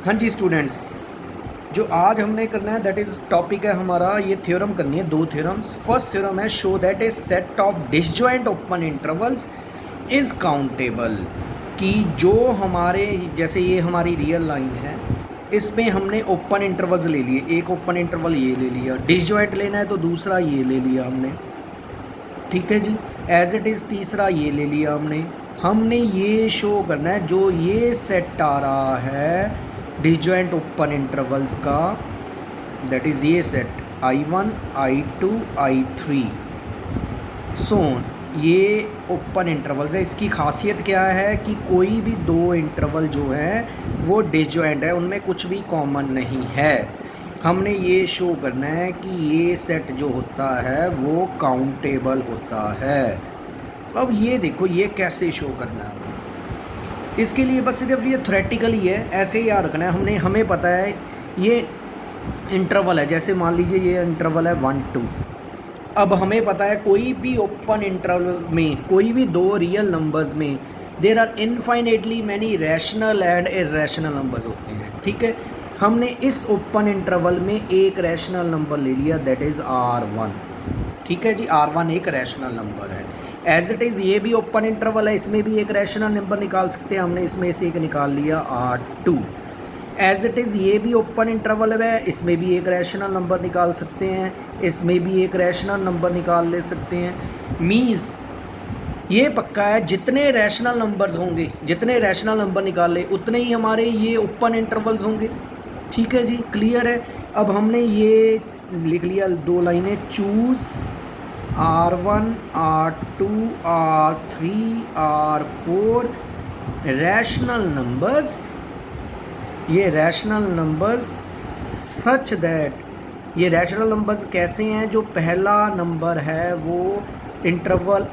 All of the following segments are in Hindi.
हाँ जी स्टूडेंट्स, जो आज हमने करना है दैट इज़ टॉपिक है हमारा, ये थ्योरम करनी है, दो थ्योरम्स। फर्स्ट थ्योरम है show that A set of disjoint open intervals is countable, कि जो हमारे जैसे ये हमारी रियल लाइन है, इसमें हमने ओपन इंटरवल्स ले लिए, एक ओपन इंटरवल ये ले लिया, डिसजॉइंट लेना है तो दूसरा ये ले लिया हमने, ठीक है जी। एज इट इज़ तीसरा ये ले लिया हमने ये शो करना है जो ये सेट आ रहा है डिसजॉइंट ओपन इंटरवल्स का, दैट इज़ ये सेट I1 I2 I3 सोन, ये ओपन इंटरवल्स है। इसकी खासियत क्या है कि कोई भी दो इंटरवल जो हैं वो डिसजॉइंट है, उनमें कुछ भी कॉमन नहीं है। हमने ये शो करना है कि ये सेट जो होता है वो काउंटेबल होता है। अब ये देखो ये कैसे शो करना है, इसके लिए बस सिर्फ ये थ्योरेटिकल ही है, ऐसे ही याद रखना है। हमें पता है ये इंटरवल है, जैसे मान लीजिए ये इंटरवल है 1 2। अब हमें पता है कोई भी ओपन इंटरवल में कोई भी दो रियल नंबर्स में there are infinitely many rational and irrational numbers होते हैं, ठीक है। हमने इस ओपन इंटरवल में एक रैशनल नंबर ले लिया, दैट इज़ R1, ठीक है जी। R1 एक रैशनल नंबर है। एज इट इज़ ये भी ओपन इंटरवल है, इसमें भी एक रैशनल नंबर निकाल सकते हैं, हमने इसमें से एक निकाल लिया R2। एज इट इज़ ये भी ओपन इंटरवल है, इसमें भी एक रैशनल नंबर निकाल सकते हैं, इसमें भी एक रैशनल नंबर निकाल ले सकते हैं। मीन्स ये पक्का है जितने रैशनल नंबर्स होंगे, जितने रैशनल नंबर निकाले उतने ही हमारे ये ओपन इंटरवल्स होंगे, ठीक है जी। क्लियर है। अब हमने ये लिख लिया दो लाइनें, choose R1 R2 R3 R4 rational numbers, ये रैशनल नंबर्स सच दैट, ये रैशनल नंबर्स कैसे हैं, जो पहला नंबर है वो इंटरवल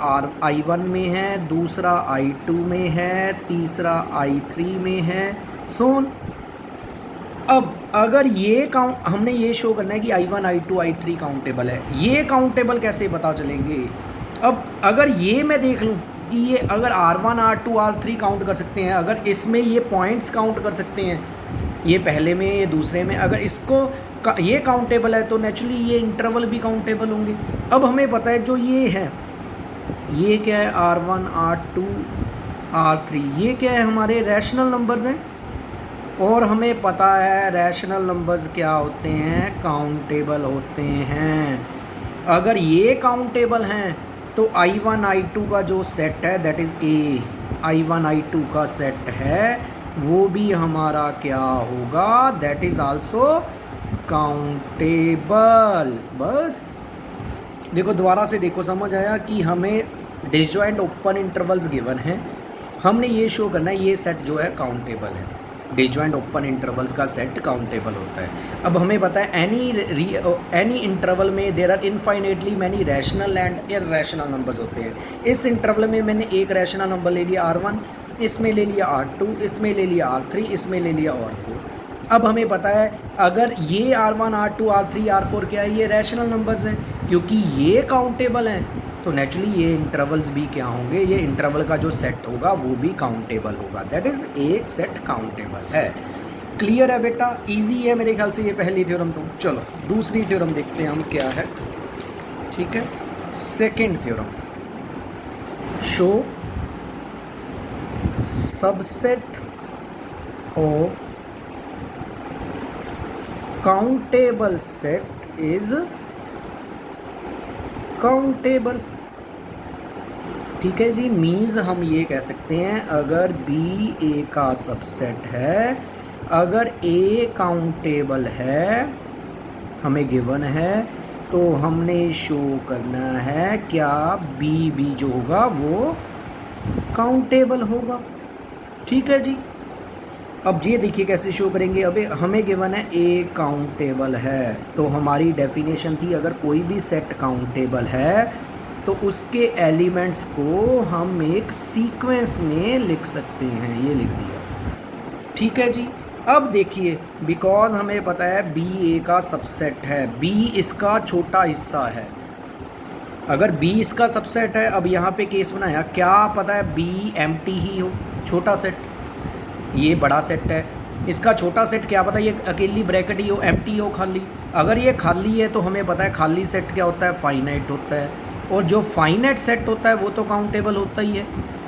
I1 में है, दूसरा I2 में है, तीसरा I3 में है, सोन। अब अगर ये काउंट हमने ये शो करना है कि I1 I2 I3 काउंटेबल है, ये काउंटेबल कैसे पता चलेंगे। अब अगर ये मैं देख लूँ कि ये अगर R1 R2 R3 काउंट कर सकते हैं, अगर इसमें ये पॉइंट्स काउंट कर सकते हैं, ये पहले में ये दूसरे में, अगर इसको ये काउंटेबल है तो नेचुरली ये इंटरवल भी काउंटेबल होंगे। अब हमें पता है जो ये है, ये क्या है, R1 R2 R3, ये क्या है, हमारे रैशनल नंबर्स हैं। और हमें पता है रैशनल नंबर्स क्या होते हैं, काउंटेबल होते हैं। अगर ये काउंटेबल हैं तो I1 I2 का जो सेट है that is a, I1 I2 का सेट है वो भी हमारा क्या होगा, दैट इज़ आल्सो काउंटेबल। बस देखो दोबारा से देखो, समझ आया कि हमें डिसजॉइंट ओपन इंटरवल्स गिवन हैं, हमने ये शो करना है ये सेट जो है काउंटेबल है, डिसजॉइंट ओपन इंटरवल्स का सेट काउंटेबल होता है। अब हमें पता है एनी इंटरवल में there are infinitely many rational and irrational numbers होते हैं। इस इंटरवल में मैंने एक रैशनल नंबर ले लिया R1, इसमें ले लिया R2, इसमें ले लिया R3, इसमें ले लिया R4। अब हमें पता है अगर ये R1 R2 R3 R4 क्या है, ये रैशनल नंबर्स हैं, क्योंकि ये काउंटेबल हैं तो नेचुरली ये इंटरवल्स भी क्या होंगे, ये इंटरवल का जो सेट होगा वो भी काउंटेबल होगा, दैट इज़ एक सेट काउंटेबल है। क्लियर है बेटा, इजी है मेरे ख्याल से ये पहली थ्योरम। तो चलो दूसरी थ्योरम देखते हैं हम क्या है, ठीक है। Second theorem, show subset of countable set is countable, ठीक है जी। मीन्स हम ये कह सकते हैं अगर बी ए का सबसेट है, अगर ए काउंटेबल है, हमें गिवन है, तो हमने शो करना है क्या बी भी जो होगा वो काउंटेबल होगा, ठीक है जी। अब ये देखिए कैसे शो करेंगे। अब हमें गिवन है ए काउंटेबल है, तो हमारी डेफिनेशन थी अगर कोई भी सेट काउंटेबल है तो उसके एलिमेंट्स को हम एक सीक्वेंस में लिख सकते हैं, ये लिख दिया, ठीक है जी। अब देखिए बिकॉज हमें पता है बी ए का सबसेट है, बी इसका छोटा हिस्सा है, अगर बी इसका सबसेट है, अब यहाँ पे केस बनाया, क्या पता है बी एम्प्टी ही हो, छोटा सेट, ये बड़ा सेट है, इसका छोटा सेट क्या पता ये अकेली ब्रैकेट ही हो, एम्प्टी हो, खाली। अगर ये खाली है तो हमें पता है खाली सेट क्या होता है, फाइनाइट होता है, और जो फाइनाइट सेट होता है वो तो काउंटेबल होता ही है।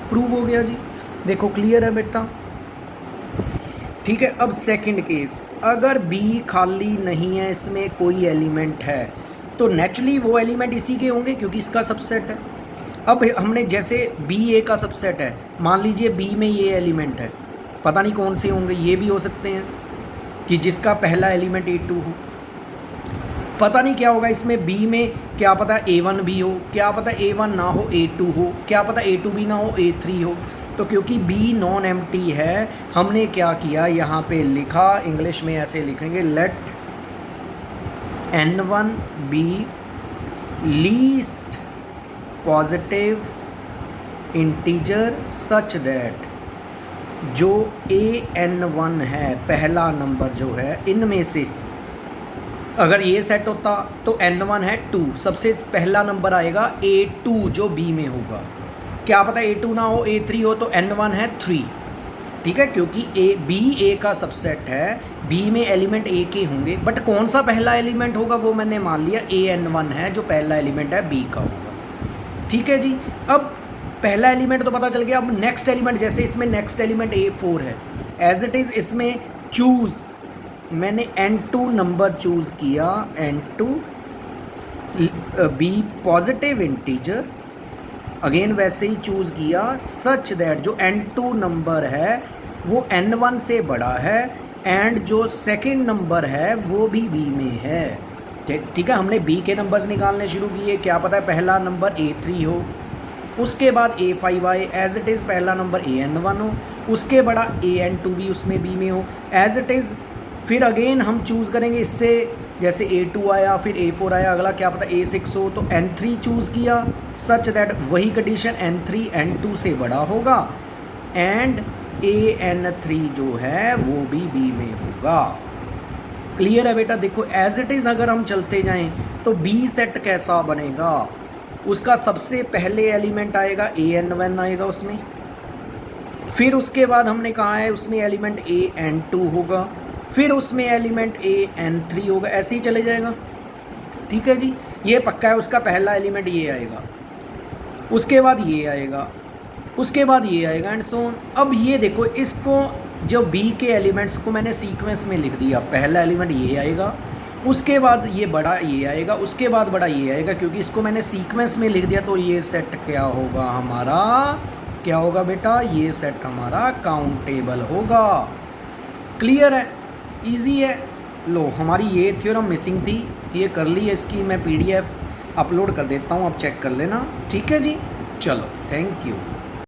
प्रूव हो गया जी, देखो क्लियर है बेटा। ठीक है, अब सेकंड केस, अगर बी खाली नहीं है, इसमें कोई एलिमेंट है, तो नेचुरली वो एलिमेंट इसी के होंगे क्योंकि इसका सबसेट है। अब हमने जैसे बी ए का सबसेट है, मान लीजिए बी में ये एलिमेंट है, पता नहीं कौन से होंगे, ये भी हो सकते हैं कि जिसका पहला एलिमेंट A2 हो, पता नहीं क्या होगा इसमें बी में, क्या पता A1 भी हो, क्या पता A1 ना हो A2 हो, क्या पता A2 भी ना हो A3 हो। तो क्योंकि बी नॉन एम्प्टी है, हमने क्या किया, यहाँ पे लिखा, इंग्लिश में ऐसे लिखेंगे, let N1 be least positive integer such that जो AN1 है, पहला नंबर जो है, इनमें से अगर ये सेट होता तो N1 है 2, सबसे पहला नंबर आएगा A2 जो B में होगा, क्या पता A2 ना हो A3 हो, तो N1 है 3। ठीक है, क्योंकि B A का सबसेट है, B में एलिमेंट A के होंगे, बट कौन सा पहला एलिमेंट होगा वो मैंने मान लिया AN1 है, जो पहला एलिमेंट है B का होगा। ठीक है जी, अब पहला एलिमेंट तो पता चल गया। अब नेक्स्ट एलिमेंट, जैसे इसमें नेक्स्ट एलिमेंट A4 है, एज इट इज़ इसमें चूज़, मैंने N2 नंबर चूज़ किया, N2 B positive integer, again वैसे ही चूज़ किया, सच दैट जो N2 नंबर है वो N1 से बड़ा है, एंड जो सेकंड नंबर है वो भी B में है। ठीक है, हमने B के नंबर्स निकालने शुरू किए, क्या पता है पहला नंबर A3 हो, उसके बाद A5 आए, एज इट इज़ पहला नंबर AN1 हो, उसके बड़ा AN2 भी उसमें B में हो, एज इट इज़। फिर अगेन हम चूज़ करेंगे इससे, जैसे A2 आया, फिर A4 आया, अगला क्या पता A6 हो, तो N3 चूज़ किया, सच दैट वही कंडीशन N3 N2 से बड़ा होगा, एंड AN3 जो है वो भी B में होगा। क्लियर है बेटा। देखो एज इट इज़ अगर हम चलते जाएं तो B सेट कैसा बनेगा, उसका सबसे पहले एलिमेंट आएगा AN1 आएगा उसमें, फिर उसके बाद हमने कहा है उसमें एलिमेंट AN2 होगा, फिर उसमें एलिमेंट AN3 होगा, ऐसे ही चले जाएगा। ठीक है जी, ये पक्का है, उसका पहला एलिमेंट ये आएगा, उसके बाद ये आएगा, उसके बाद ये आएगा, एंड सो ऑन। अब ये देखो, इसको जो B के एलिमेंट्स को मैंने सीक्वेंस में लिख दिया, पहला एलिमेंट ये आएगा, उसके बाद ये बड़ा ये आएगा, उसके बाद बड़ा ये आएगा, क्योंकि इसको मैंने सीक्वेंस में लिख दिया। तो ये सेट क्या होगा हमारा, क्या होगा बेटा, ये सेट हमारा काउंटेबल होगा। क्लियर है, इजी है। लो, हमारी ये थ्योरम मिसिंग थी, ये कर ली है, इसकी मैं PDF अपलोड कर देता हूँ, आप चेक कर लेना। ठीक है जी, चलो, थैंक यू।